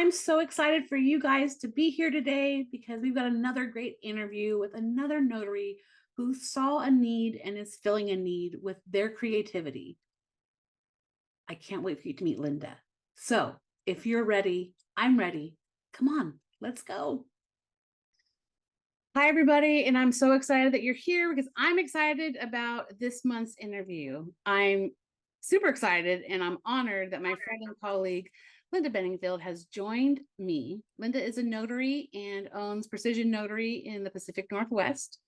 I'm so excited for you guys to be here today because we've got another great interview with another notary who saw a need and is filling a need with their creativity. I can't wait for you to meet Linda. So, if you're ready, I'm ready. Come on, let's go. Hi, everybody, and I'm so excited that you're here because I'm excited about this month's interview. I'm super excited and I'm honored that my friend and colleague, Linda Benningfield, has joined me. Linda is a notary and owns Precision Notary in the Pacific Northwest.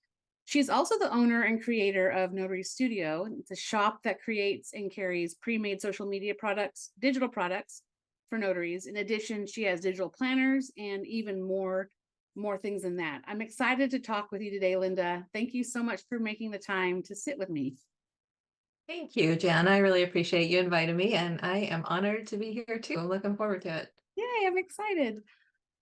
She's also the owner and creator of Notary Studio. It's a shop that creates and carries pre-made social media products, digital products for notaries. In addition, she has digital planners and even more things than that. I'm excited to talk with you today, Linda. Thank you so much for making the time to sit with me. Thank you, Jan. I really appreciate you inviting me, and I am honored to be here too. I'm looking forward to it. Yay, I'm excited.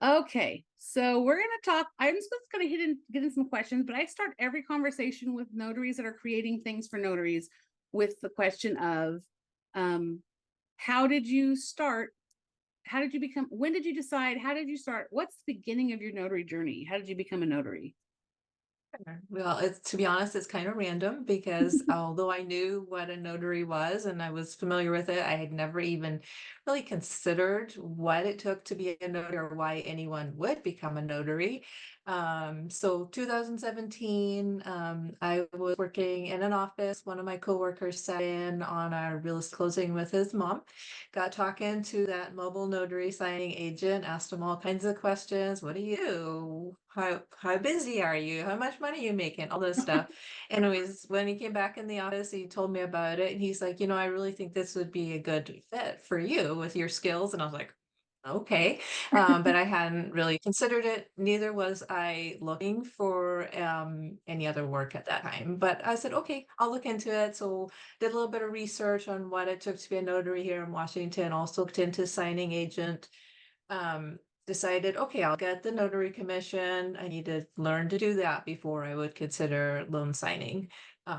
Okay, so we're going to talk. I'm just going to get in some questions, but I start every conversation with notaries that are creating things for notaries with the question of how did you start? How did you become? When did you decide? How did you start? What's the beginning of your notary journey? How did you become a notary? Well, it's to be honest, it's kind of random because although I knew what a notary was and I was familiar with it, I had never even really considered what it took to be a notary or why anyone would become a notary. So 2017, I was working in an office. One of my coworkers sat in on our real estate closing with his mom, got talking to that mobile notary signing agent, asked him all kinds of questions. What do you do? How busy are you? How much money are you making? All this stuff. Anyways, when he came back in the office, he told me about it. And he's like, I really think this would be a good fit for you with your skills. And I was like, okay. But I hadn't really considered it. Neither was I looking for any other work at that time. But I said, okay, I'll look into it. So did a little bit of research on what it took to be a notary here in Washington, also looked into signing agent. Um, Decided, okay, I'll get the notary commission. I need to learn to do that before I would consider loan signing.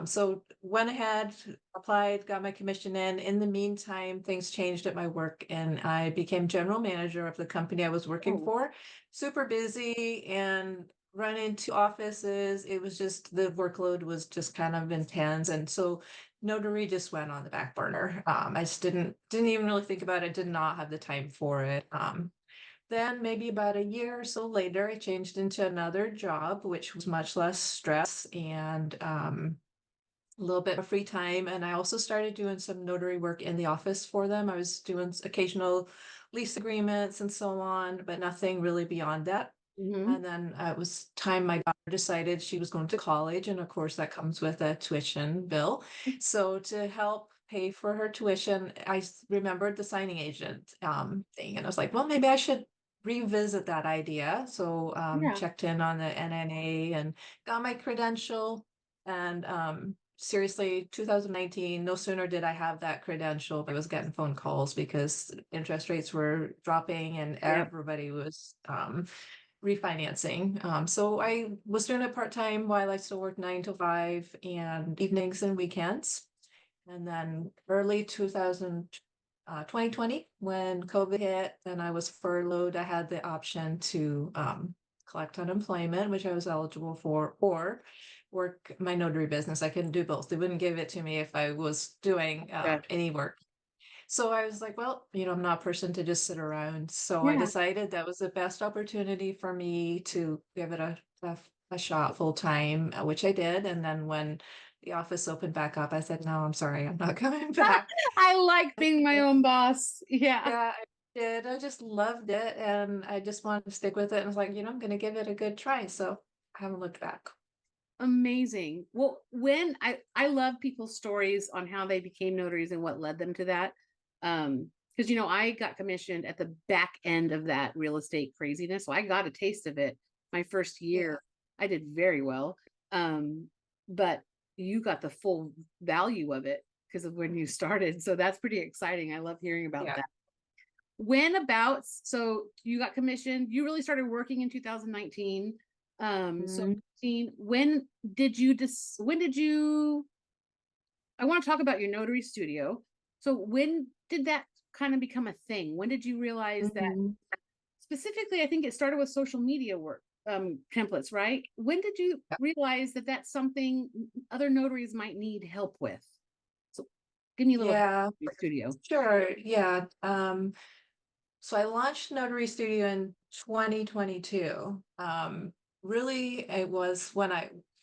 So went ahead, applied, got my commission in. In the meantime, things changed at my work and I became general manager of the company I was working Oh, for. Super busy and run into offices. It was just the workload was just kind of intense. And so notary just went on the back burner. I just didn't even really think about it, did not have the time for it. Then maybe about a year or so later, I changed into another job, which was much less stress and a little bit of free time. And I also started doing some notary work in the office for them. I was doing occasional lease agreements and so on, but nothing really beyond that. mm-hmm. And then it was time my daughter decided she was going to college. And of course, that comes with a tuition bill. So to help pay for her tuition, remembered the signing agent thing. And I was like, well, maybe I should revisit that idea. So Yeah. checked in on the NNA and got my credential. And seriously, 2019, no sooner did I have that credential, I was getting phone calls because interest rates were dropping and Yep. everybody was refinancing. So I was doing it part-time while I still worked 9 to 5 and evenings and weekends. And then early 2020, when COVID hit and I was furloughed, I had the option to collect unemployment, which I was eligible for, or work my notary business. I couldn't do both. They wouldn't give it to me if I was doing Yeah. any work. So I was like, well, I'm not a person to just sit around. So I Yeah. decided that was the best opportunity for me to give it a shot full time, which I did. And then when the office opened back up, I said, no, I'm sorry, I'm not coming back. I like being my own boss. Yeah. Yeah, I did. I just loved it. And I just wanted to stick with it. And I was like, I'm going to give it a good try. So I haven't looked back. Amazing. Well, when I love people's stories on how they became notaries and what led them to that. Because I got commissioned at the back end of that real estate craziness. So I got a taste of it my first Yeah. year. I did very well. But you got the full value of it because of when you started. So that's pretty exciting. I love hearing about Yeah. that. So you got commissioned, you really started working in 2019. So Mhm. when did you I want to talk about your notary studio. So when did that kind of become a thing? When did you realize that Mhm. specifically, I think it started with social media work, templates, right? When did you realize that that's something other notaries might need help with? So give me a little Yeah, Notary Studio. sure. Yeah. So I launched Notary Studio in 2022. Really, it was when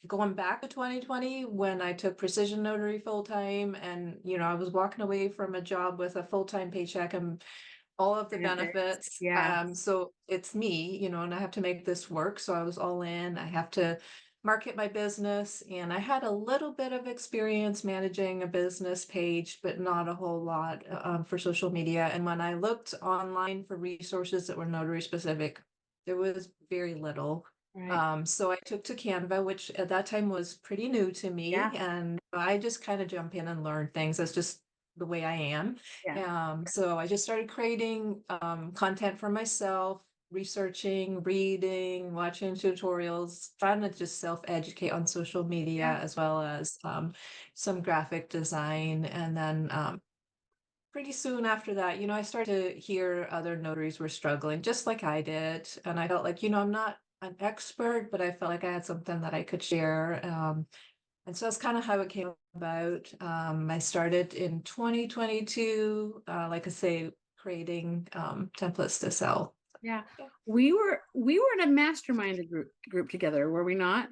going back to 2020 when I took Precision Notary full time, and I was walking away from a job with a full-time paycheck and all of the Benefits. benefits. Yeah. So it's me, and I have to make this work. So I was all in. I have to market my business, and I had a little bit of experience managing a business page, but not a whole lot for social media. And when I looked online for resources that were notary specific, there was very little. Right. So I took to Canva, which at that time was pretty new to Yeah. me, and I just kind of jump in and learn things. That's just the way I am. Yeah. So I just started creating content for myself, researching, reading, watching tutorials, trying to just self-educate on social Yeah. media as well as some graphic design. And then pretty soon after that, I started to hear other notaries were struggling just like I did. And I felt like, I'm not an expert, but I felt like I had something that I could share. And so that's kind of how it came about. I started in 2022, like I say, creating templates to sell. Yeah. Yeah, We were in a mastermind group together, were we not?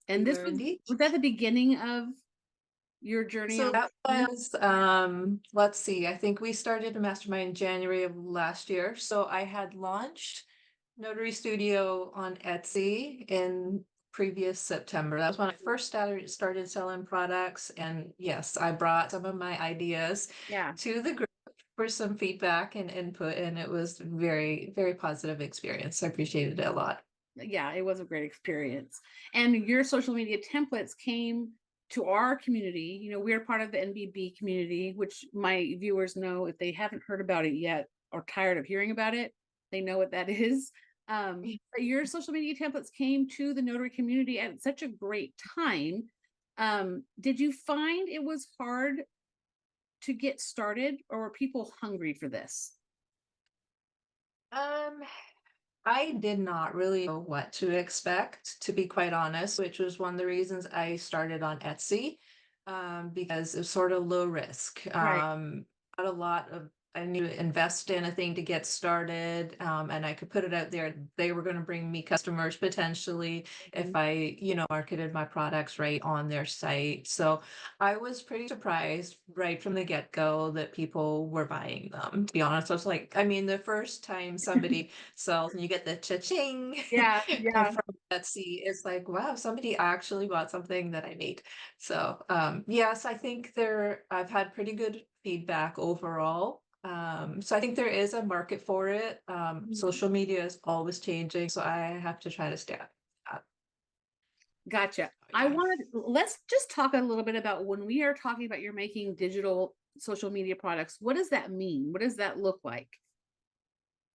we And this were indeed. was that the beginning of your journey So on that social media? was, let's see, I think we started a mastermind in January of last year. So I had launched Notary Studio on Etsy in previous September. That was when I first started selling products. And yes, I brought some of my ideas Yeah. to the group for some feedback and input, and it was very, very positive experience. I appreciated it a lot. Yeah, it was a great experience. And your social media templates came to our community. We're part of the NBB community, which my viewers know if they haven't heard about it yet or tired of hearing about it, they know what that is. But your social media templates came to the notary community at such a great time. Did you find it was hard to get started, or were people hungry for this? Um, I did not really know what to expect, to be quite honest, which was one of the reasons I started on Etsy, because it's sort of low risk. Right. Not a lot of I knew to invest in a thing to get started, and I could put it out there. They were going to bring me customers potentially if Mhm. I, marketed my products right on their site. So I was pretty surprised right from the get-go that people were buying them. To be honest, I was like, I mean, the first time somebody sells and you get the cha-ching Yeah, yeah. from Etsy, it's like, wow, somebody actually bought something that I made. So yes, I think I've had pretty good feedback overall. So I think there is a market for it. Mhm. Social media is always changing, so I have to try to stay up. Gotcha. I Yeah. wanted let's just talk a little bit about when we are talking about you're making digital social media products. What does that mean? What does that look like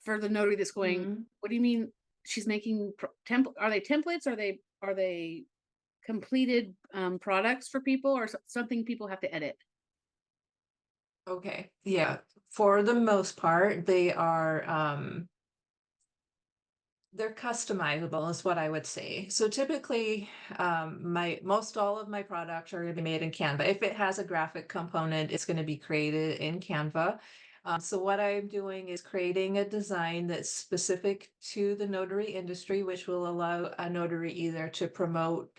for the notary that's going, Mhm. what do you mean she's making template? Are they templates? Are they completed products for people, or something people have to edit? Okay. Yeah. For the most part, they're customizable is what I would say. So typically, my most all of my products are going to be made in Canva. If it has a graphic component, it's going to be created in Canva. So what I'm doing is creating a design that's specific to the notary industry, which will allow a notary either to promote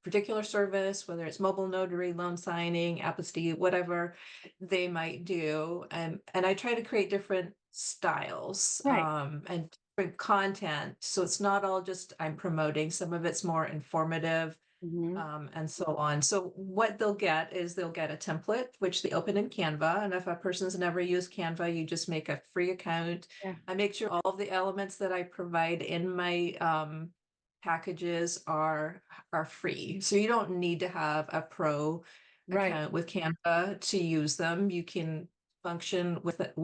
particular service, whether it's mobile notary, loan signing, apostille, whatever they might do. And I try to create different styles Right. and different content. So it's not all just I'm promoting, some of it's more informative, Hmm. and so on. So what they'll get is they'll get a template, which they open in Canva. And if a person's never used Canva, you just make a free account. Yeah. I make sure all of the elements that I provide in my packages are free. So you don't need to have a pro Right. account with Canva to use them. You can function with it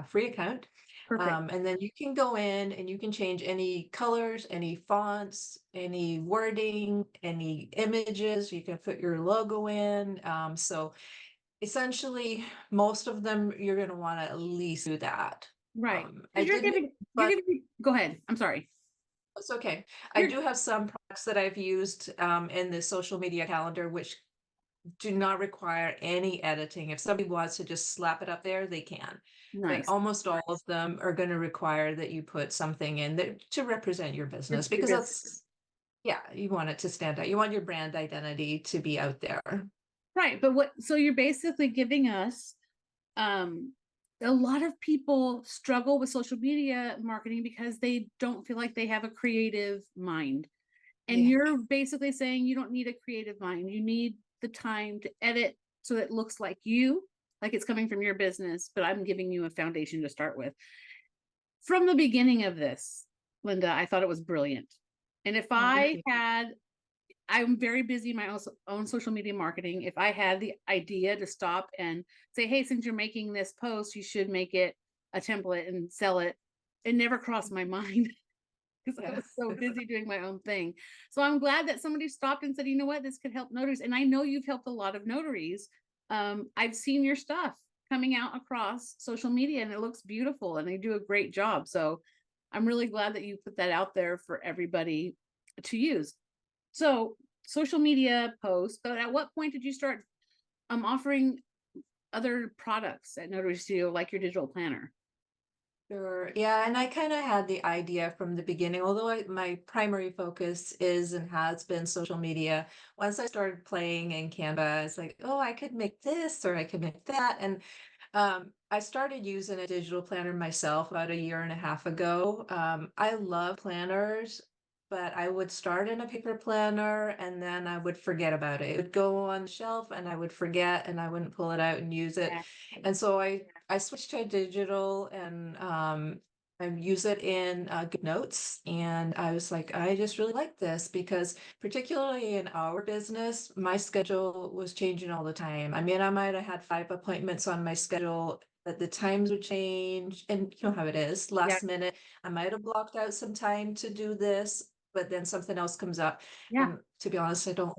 free account. Perfect. And then you can go in and you can change any colors, any fonts, any wording, any images. You can put your logo in. So essentially, most of them you're going to want to at least do that. Right. I Because you're did make giving you're but gonna be, go ahead. I'm sorry. it's okay. I You're do have some products that I've used in the social media calendar, which do not require any editing. If somebody wants to just slap it up there, they can. But nice. almost all of them are going to require that you put something in that to represent your business Your because business. that's, yeah, you want it to stand out. You want your brand identity to be out there. Right. But what, so you're basically giving us, um, a lot of people struggle with social media marketing because they don't feel like they have a creative mind. And Yeah. you're basically saying you don't need a creative mind. You need the time to edit so it looks like you, like it's coming from your business, but I'm giving you a foundation to start with. From the beginning of this, Linda, I thought it was brilliant. And if Oh, thank I you. had, I'm very busy in my own social media marketing. If I had the idea to stop and say, hey, since you're making this post, you should make it a template and sell it, it never crossed my mind because I Yeah. was so busy doing my own thing. So I'm glad that somebody stopped and said, you know what, this could help notaries. And I know you've helped a lot of notaries. I've seen your stuff coming out across social media and it looks beautiful and they do a great job. So I'm really glad that you put that out there for everybody to use. So social media posts, but at what point did you start offering other products at Notary Studio, like your digital planner? Sure. Yeah, and I kind of had the idea from the beginning, although my primary focus is and has been social media. Once I started playing in Canva, it's like, oh, I could make this or I could make that. And I started using a digital planner myself about a year and a half ago. I love planners, but I would start in a paper planner and then I would forget about it. It would go on the shelf and I would forget and I wouldn't pull it out and use it. Yeah. And so I switched to a digital and I use it in Good Notes. And I was like, I just really like this because particularly in our business, my schedule was changing all the time. I mean, I might have had 5 appointments on my schedule, but the times would change. And you know how it is, Yeah. last minute, I might have blocked out some time to do this, but then something else comes up. Yeah. And to be honest, I don't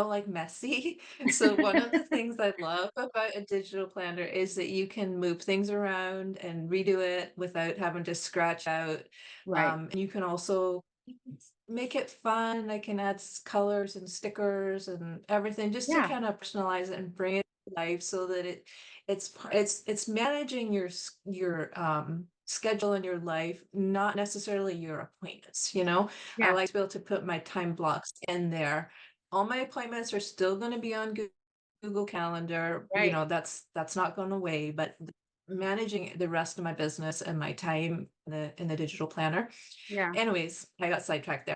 like messy. So one of the things I love about a digital planner is that you can move things around and redo it without having to scratch out. Right. And you can also make it fun. I can add colors and stickers and everything just to Yeah. kind of personalize it and bring it to life so that it's managing your schedule in your life, not necessarily your appointments, you know? I Yeah. like to be able to put my time blocks in there. All my appointments are still going to be on Google Calendar. You Right. know, that's not going away, but managing the rest of my business and my time in the digital planner. Yeah. Anyways, I got sidetracked there.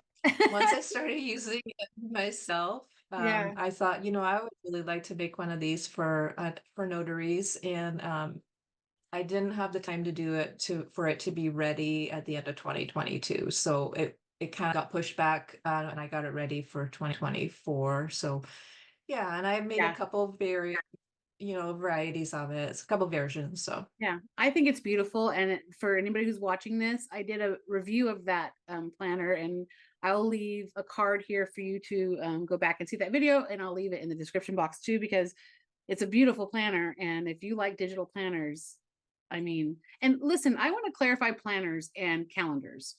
Once I started using it myself, Yeah. I thought, you know, I would really like to make one of these for notaries, and I didn't have the time to do it for it to be ready at the end of 2022. So it kind of got pushed back, and I got it ready for 2024. So yeah, and I made a Yeah. couple of varieties of it. It's a couple versions. So Yeah. I think it's beautiful. And for anybody who's watching this, I did a review of that planner and I'll leave a card here for you to go back and see that video. And I'll leave it in the description box too, because it's a beautiful planner. And if you like digital planners, I mean, and listen, I want to clarify planners and calendars.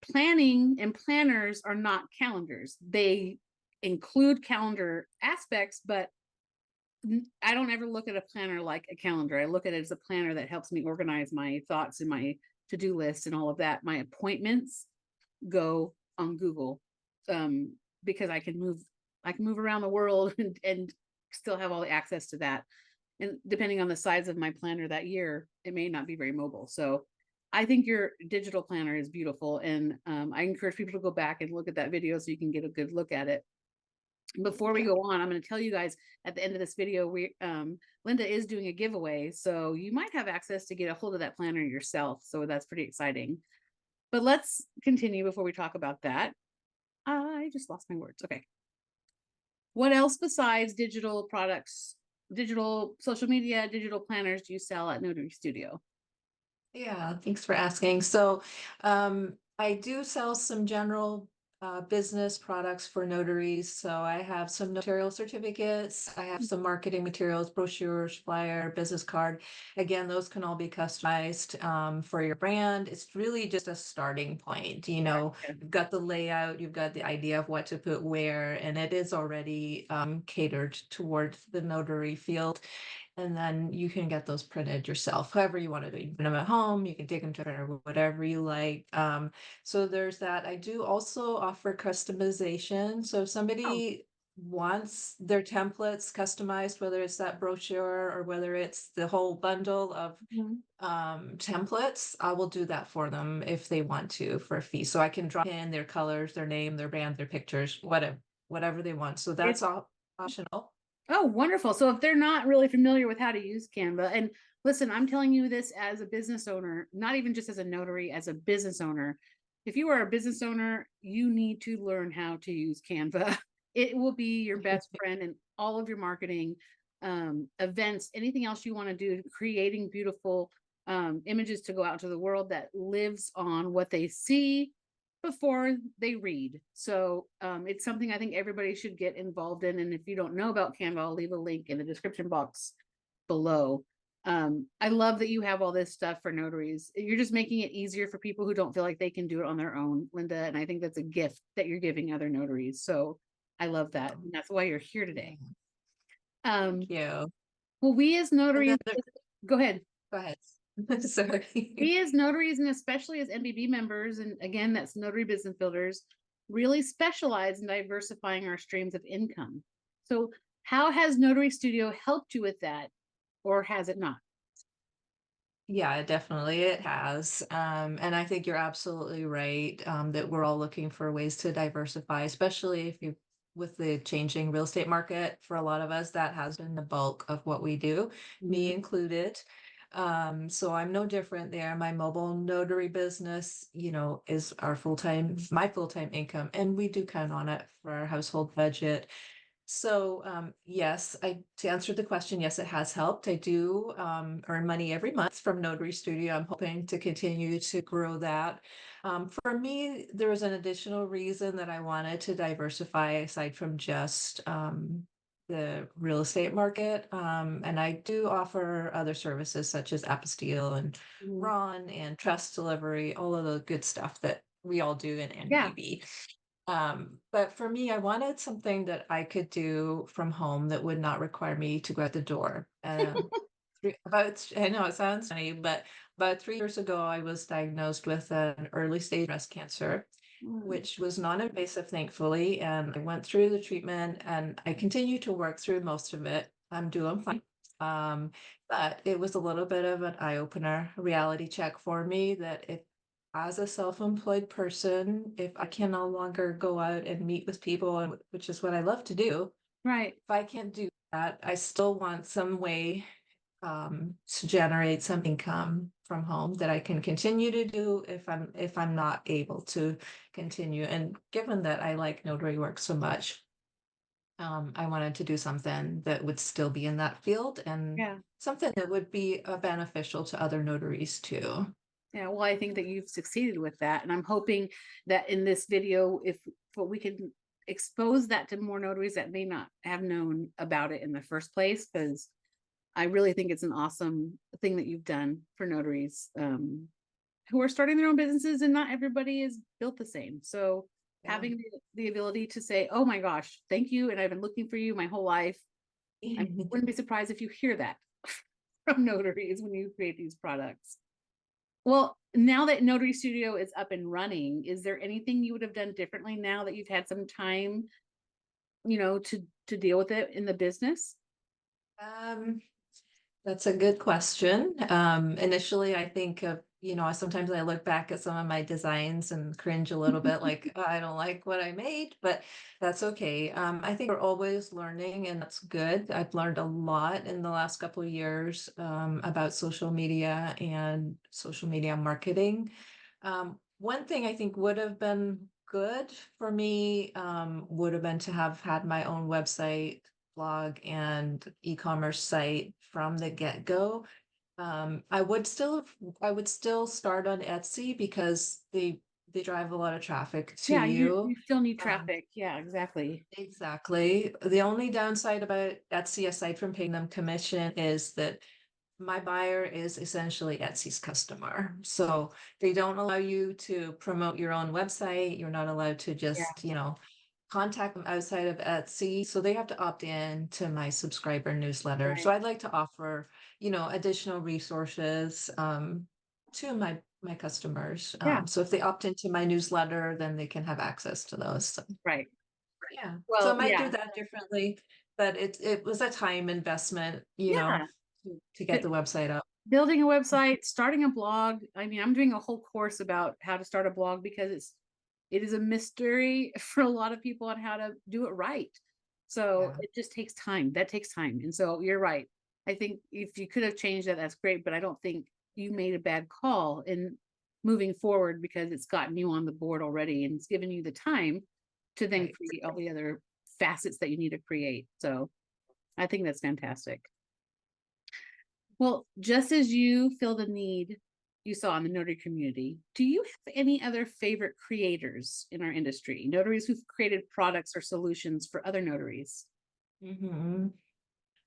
Planning and planners are not calendars. They include calendar aspects, but I don't ever look at a planner like a calendar. I look at it as a planner that helps me organize my thoughts and my to-do list and all of that. My appointments go on Google because I can move around the world and still have all the access to that. And depending on the size of my planner that year, it may not be very mobile. So I think your digital planner is beautiful. And I encourage people to go back and look at that video so you can get a good look at it. Before we yeah. go on, I'm going to tell you guys at the end of this video, Linda is doing a giveaway. So you might have access to get a hold of that planner yourself. So that's pretty exciting. But let's continue before we talk about that. I just lost my words. Okay. What else besides digital products, digital social media, digital planners do you sell at Notary Studio? Yeah, thanks for asking. So, I do sell some general business products for notaries. So I have some notarial certificates, I have some marketing materials, brochures, flyer, business card. Again, those can all be customized for your brand. It's really just a starting point. You've got the layout, you've got the idea of what to put where, and it is already catered towards the notary field. And then you can get those printed yourself, however you want to do. You can print them at home, you can take them to printer, whatever you like. So there's that. I do also offer customization. So if Oh, somebody wants their templates customized, whether it's that brochure or whether it's the whole bundle of mhm. templates, I will do that for them if they want to for a fee. So I can drop in their colors, their name, their brand, their pictures, whatever they want. So that's It's all optional. Oh, wonderful. So if they're not really familiar with how to use Canva, and listen, I'm telling you this as a business owner, not even just as a notary, as a business owner. If you are a business owner, you need to learn how to use Canva. It will be your best friend in all of your marketing, events, anything else you want to do, creating beautiful images to go out to the world that lives on what they see before they read. So it's something I think everybody should get involved in. And if you don't know about Canva, I'll leave a link in the description box below. I love that you have all this stuff for notaries. You're just making it easier for people who don't feel like they can do it on their own, Linda. And I think that's a gift that you're giving other notaries. So I love that. And that's why you're here Yeah, today. thank Um, you. well, we as And then notaries, go ahead. go ahead. Sorry. We as notaries and especially as NBB members, and again, that's notary business builders, really specialize in diversifying our streams of income. So, how has Notary Studio helped you with that, or has it not? Yeah, definitely it has. And I think you're absolutely right, that we're all looking for ways to diversify, especially if you with the changing real estate market. For a lot of us, that has been the bulk of what we do, Mhm. me included. So I'm no different there. My mobile notary business, is my full-time income, and we do count on it for our household budget. So, yes, to answer the question, yes, it has helped. I do earn money every month from Notary Studio. I'm hoping to continue to grow that. For me, there was an additional reason that I wanted to diversify aside from just the real estate market. And I do offer other services such as apostille and Mhm. Ron and trust delivery, all of the good stuff that we all do in Yeah, NBB. But for me, I wanted something that I could do from home that would not require me to go out the door. I know it sounds funny, but about 3 years ago, I was diagnosed with an early stage breast cancer, Mm. which was non-invasive, thankfully. And I went through the treatment and I continue to work through most of it. I'm doing fine. Um, but it was a little bit of an eye-opener, a reality check for me that if as a self-employed person, if I can no longer go out and meet with people, and which is what I love to do, right. if I can't do that, I still want some way to generate some income from home that I can continue to do if I'm not able to continue. And given that I like notary work so much, I wanted to do something that would still be in that field and Yeah. something that would be beneficial to other notaries too. Yeah. Well, I think that you've succeeded with that. And I'm hoping that in this video, if what we can expose that to more notaries that may not have known about it in the first place, because I really think it's an awesome thing that you've done for notaries who are starting their own businesses, and not everybody is built the same. So Yeah. having the ability to say, "Oh my gosh, thank you," and I've been looking for you my whole life. I wouldn't be surprised if you hear that from notaries when you create these products. Well, now that Notary Studio is up and running, is there anything you would have done differently now that you've had some time, to deal with it in the business? Um, That's a good question. Initially, I think of, sometimes I look back at some of my designs and cringe a little bit, like, "Oh, I don't like what I made," but that's okay. I think we're always learning, and that's good. I've learned a lot in the last couple of years about social media and social media marketing. One thing I think would have been good for me would have been to have had my own website, blog, and e-commerce site from the get-go. I would still start on Etsy because the they drive a lot of traffic to Yeah, you. you still need Um, traffic. Yeah, exactly. exactly. The only downside about Etsy, aside from paying them commission, is that my buyer is essentially Etsy's customer. So they don't allow you to promote your own website. You're not allowed to Yeah, just, contact them outside of Etsy. So they have to opt in to my subscriber newsletter. So right. I'd like to offer, additional resources to my customers. Yeah, So if they opt into my newsletter, then they can have access to those. So right. yeah. So I Well, might do yeah. that differently, but it was a time investment, Yeah. to get the website up. Building a website, starting a blog. I mean, I'm doing a whole course about how to start a blog because it is a mystery for a lot of people on how to do it right. So Yeah. it just takes time. That takes time. And so you're right. I think if you could have changed that, that's great. But I don't think you made a bad call in moving forward because it's gotten you on the board already and it's given you the time to then Right. create all the other facets that you need to create. So I think that's fantastic. Well, just as you feel the need you saw in the notary community, do you have any other favorite creators in our industry? Notaries who've created products or solutions for other notaries? Hmm.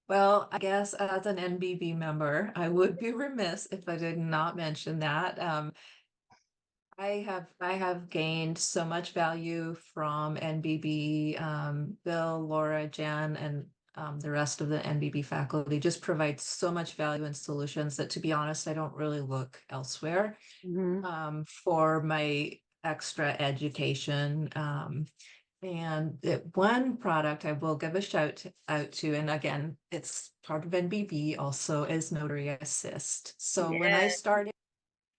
Well, I guess as an NBB member, I would be remiss if I did not mention that. I have gained so much value from NBB, Bill, Laura, Jen, and the rest of the NBB faculty just provide so much value and solutions that, to be honest, I don't really look elsewhere Mhm. for my extra education. And one product I will give a shout out to, and again, it's part of NBB also, is Notary Assist. So when I Yeah. started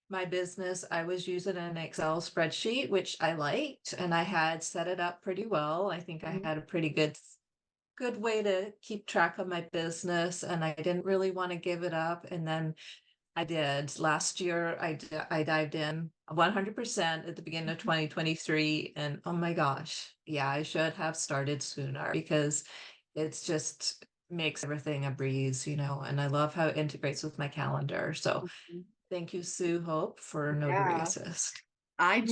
my business, I was using an Excel spreadsheet, which I liked, and I had set it up pretty well. I think I Mhm. had a pretty good way to keep track of my business, and I didn't really want to give it up. And then I did. Last year, I dived in 100% at the beginning of 2023, and oh my gosh, yeah, I should have started sooner because it's just makes everything a breeze, and I love how it integrates with my calendar. So Mhm. thank you, Sue Hope, for Notary Yeah. Assist. I've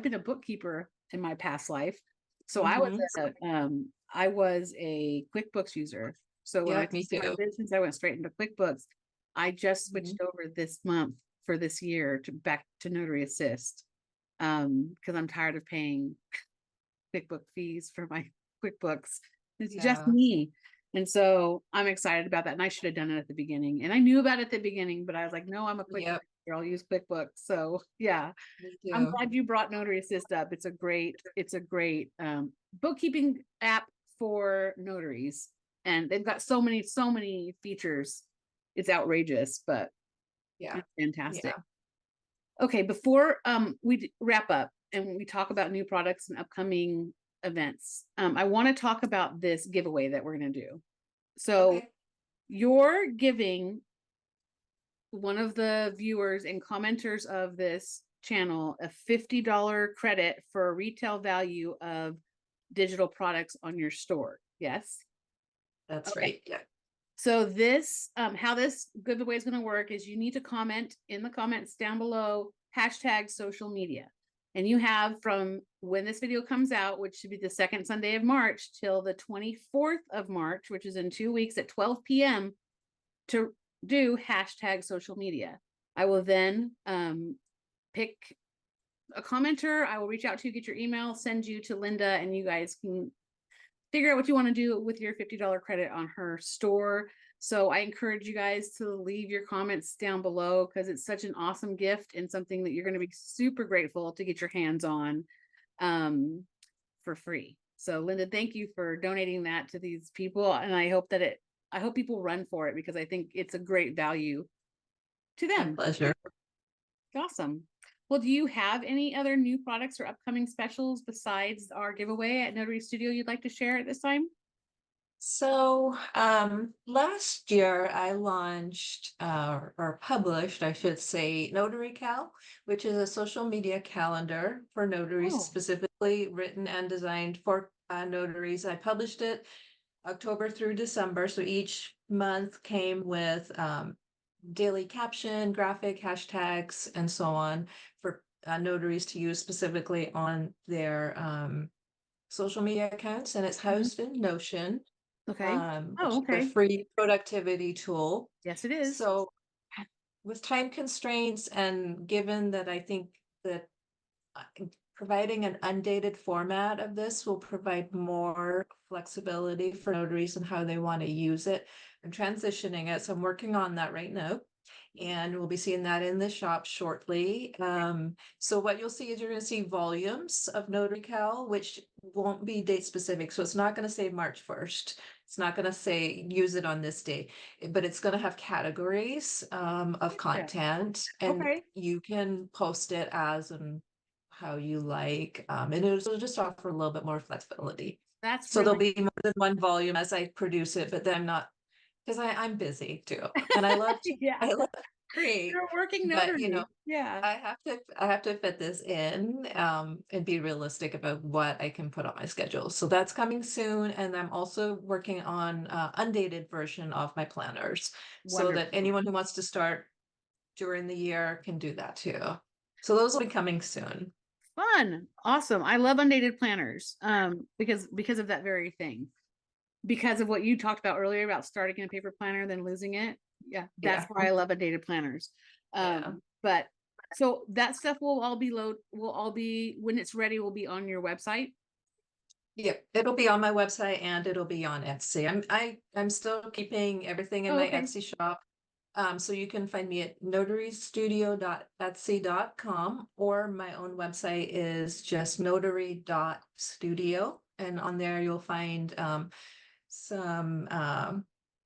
been a bookkeeper in my past life. So Hmm. I was a QuickBooks user. So when I Yep, me started too. my business, I went straight into QuickBooks. I just Mhm. switched over this month for this year to back to Notary Assist. Because I'm tired of paying QuickBook fees for my QuickBooks. It's just Yeah, me. And so I'm excited about that. And I should have done it at the beginning. And I knew about it at the beginning, but I was like, no, I'm a QuickBooks yep, user. I'll use QuickBooks. So yeah, me I'm too. glad you brought Notary Assist up. It's a great bookkeeping app for notaries. And they've got so many features. It's outrageous, but Yeah, it's fantastic. yeah. Okay, before wrap up and we talk about new products and upcoming events, I want to talk about this giveaway that we're going to do. So Okay. you're giving one of the viewers and commenters of this channel a $50 credit for a retail value of digital products on your store. Yes. That's Okay. right. Yeah. So this, how this giveaway is going to work is you need to comment in the comments down below, hashtag social media. And you have from when this video comes out, which should be the second Sunday of March, till the 24th of March, which is in 2 weeks at 12 p.m. to do hashtag social media. I will then pick a commenter. I will reach out to you, get your email, send you to Linda, and you guys can figure out what you want to do with your $50 credit on her store. So I encourage you guys to leave your comments down below because it's such an awesome gift and something that you're going to be super grateful to get your hands on for free. So Linda, thank you for donating that to these people. And I hope people run for it because I think it's a great value to My them. pleasure. Awesome. Well, do you have any other new products or upcoming specials besides our giveaway at Notary Studio you'd like to share at this time? So, last year I launched, or published, I should say, Notary Cal, which is a social media calendar for notaries, Oh, specifically written and designed for notaries. I published it October through December, so each month came with daily caption, graphic, hashtags, and so on for notaries to use specifically on their social media accounts. And it's Mhm. housed in Notion, Okay. which Oh, is a okay. free productivity tool. Yes, it is. So with time constraints and given that I think that uh, providing an undated format of this will provide more flexibility for notaries and how they want to use it and transitioning it. So I'm working on that right now. And we'll be seeing that in the shop shortly. So what you'll see is you're going to see volumes of Notary Cal, which won't be date specific. So it's not going to say March 1st. It's not going to say use it on this day, but it's going to have categories of Yeah. content, and Okay. you can post it as and how you like. And it'll just offer a little bit more flexibility. That's So there'll really be more than one volume as I produce it, but then I'm not, because I'm busy too, and I love to yeah. I love to create, You're a working but notary. Yeah. I have to fit this in and be realistic about what I can put on my schedule. So that's coming soon, and I'm also working on undated version of my planners so that Wonderful. anyone who wants to start during the year can do that too. So those will be coming soon. Fun. Awesome. I love undated planners. Because of that very thing. Because of what you talked about earlier about starting in a paper planner, then losing it. Yeah, that's Yeah, why I love undated planners. yeah. But so that stuff will all be when it's ready, will be on your website. Yeah, it'll be on my website and it'll be on Etsy. I'm still keeping everything in Oh, my okay. Etsy shop. So you can find me at notarystudio.etsy.com, or my own website is just notary.studio. And on there you'll find some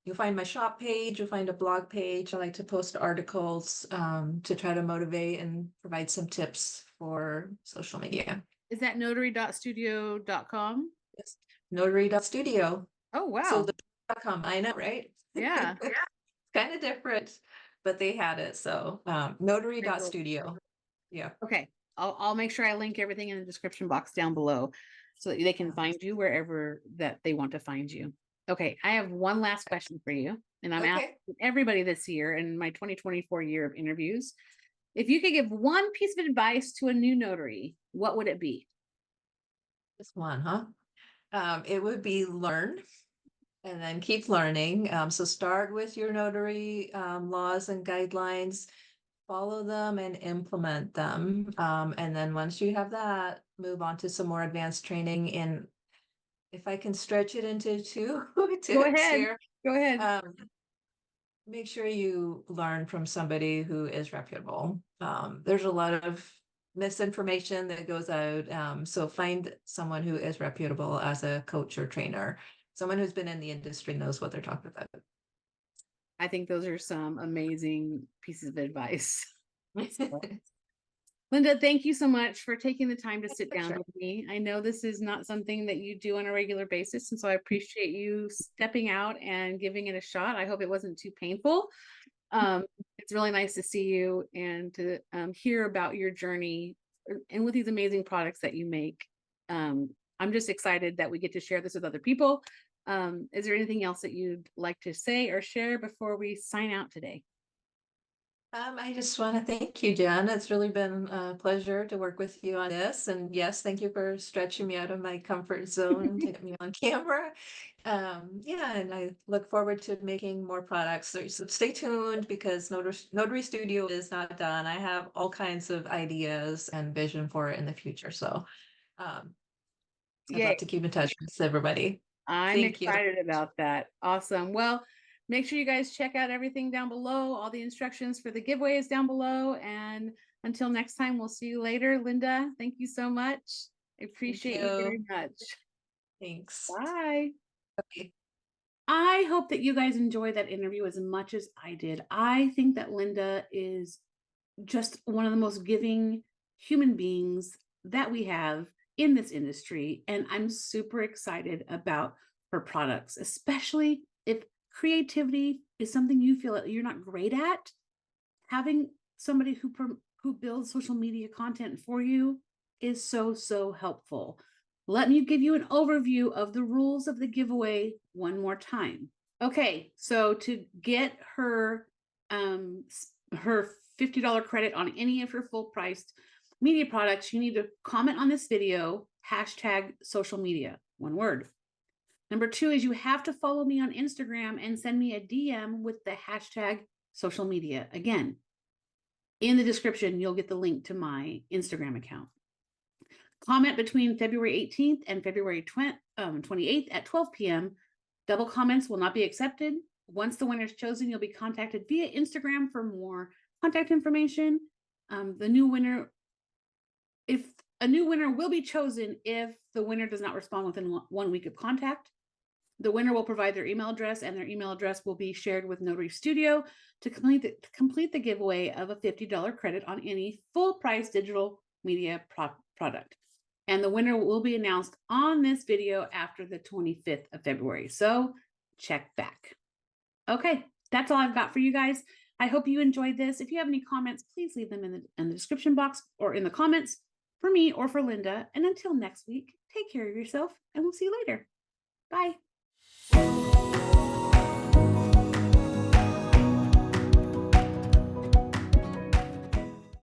you'll find my shop page, you'll find a blog page. I like to post articles to try to motivate and provide some tips for social media. Is that notary.studio.com? Yes. Notary.studio. Oh, So wow. the .com, I know, right? Yeah. Kind of different, but they had it. So Very cool. notary.studio. Yeah. Okay. I'll make sure I link everything in the description box down below so that they can find you wherever that they want to find you. Okay, I have one last question for you, and I'm asking Okay. everybody this year in my 2024 year of interviews. If you could give one piece of advice to a new notary, what would it be? This one, huh? It would be learn and then keep learning. So start with your notary laws and guidelines, follow them and implement them. And then once you have that, move on to some more advanced training. And if I can stretch it into two Go tips ahead. here, Go ahead. um, make sure you learn from somebody who is reputable. There's a lot of misinformation that goes out. So find someone who is reputable as a coach or trainer, someone who's been in the industry, knows what they're talking about. I think those are some amazing pieces of advice. Linda, thank you so much for taking the time to sit down Sure. with me. I know this is not something that you do on a regular basis, and so I appreciate you stepping out and giving it a shot. I hope it wasn't too painful. It's really nice to see you and to hear about your journey and with these amazing products that you make. I'm just excited that we get to share this with other people. Is there anything else that you'd like to say or share before we sign out today? I just want to thank you, Jen. It's really been a pleasure to work with you on this. And yes, thank you for stretching me out of my comfort zone to get me on camera. Yeah, and I look forward to making more products. So stay tuned because Notary Studio is not done. I have all kinds of ideas and vision for it in the future. So um, I'd love Yay. to keep in touch with everybody. I'm Thank you. excited about that. Awesome. Well, make sure you guys check out everything down below. All the instructions for the giveaway is down below. And until next time, we'll see you later. Linda, thank you so much. I Thank appreciate you you. very much. Thanks. Bye. Okay. I hope that you guys enjoyed that interview as much as I did. I think that Linda is just one of the most giving human beings that we have in this industry. And I'm super excited about her products, especially if creativity is something you feel that you're not great at. Having somebody who builds social media content for you is so helpful. Let me give you an overview of the rules of the giveaway one more time. Okay, so to get her her $50 credit on any of her full priced media products, you need to comment on this video, hashtag social media, one word. Number 2 is you have to follow me on Instagram and send me a DM with the hashtag social media. Again, in the description, you'll get the link to my Instagram account. Comment between February 18th and February 28th at 12 p.m. Double comments will not be accepted. Once the winner is chosen, you'll be contacted via Instagram for more contact information. The new winner, if a new winner will be chosen if the winner does not respond within 1 week of contact. The winner will provide their email address, and their email address will be shared with Notary Studio to complete the giveaway of a $50 credit on any full price digital media product. And the winner will be announced on this video after the 25th of February. So check back. Okay, that's all I've got for you guys. I hope you enjoyed this. If you have any comments, please leave them in the description box or in the comments for me or for Linda. And until next week, take care of yourself, and we'll see you later. Bye.